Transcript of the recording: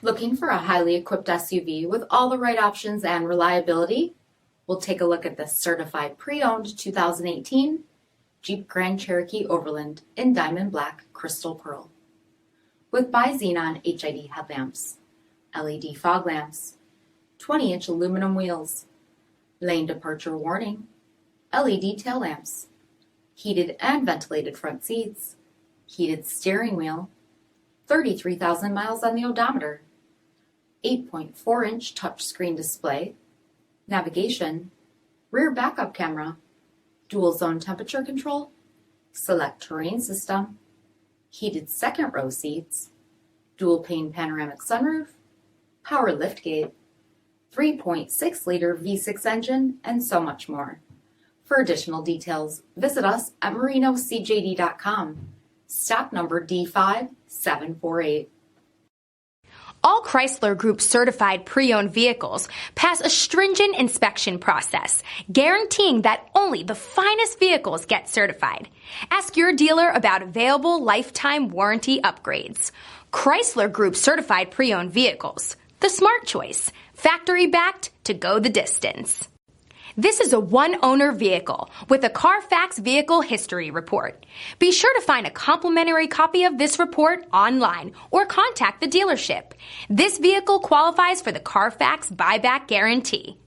Looking for a highly equipped SUV with all the right options and reliability? We'll take a look at this certified pre-owned 2018 Jeep Grand Cherokee Overland in Diamond Black Crystal Pearl. With BI-XENON HID headlamps, LED fog lamps, 20-inch aluminum wheels, lane departure warning, LED tail lamps, heated and ventilated front seats, heated steering wheel, 33,000 miles on the odometer, 8.4-inch touchscreen display, navigation, rear backup camera, dual zone temperature control, SELEC-TERRAIN system, heated second row seats, dual pane panoramic sunroof, power liftgate, 3.6-liter V6 engine, and so much more. For additional details, visit us at marinocjd.com. Stock number D5748. All Chrysler Group certified pre-owned vehicles pass a stringent inspection process, guaranteeing that only the finest vehicles get certified. Ask your dealer about available lifetime warranty upgrades. Chrysler Group certified pre-owned vehicles, the smart choice, factory backed to go the distance. This is a one-owner vehicle with a CARFAX vehicle history report. Be sure to find a complimentary copy of this report online or contact the dealership. This vehicle qualifies for the CARFAX buyback guarantee.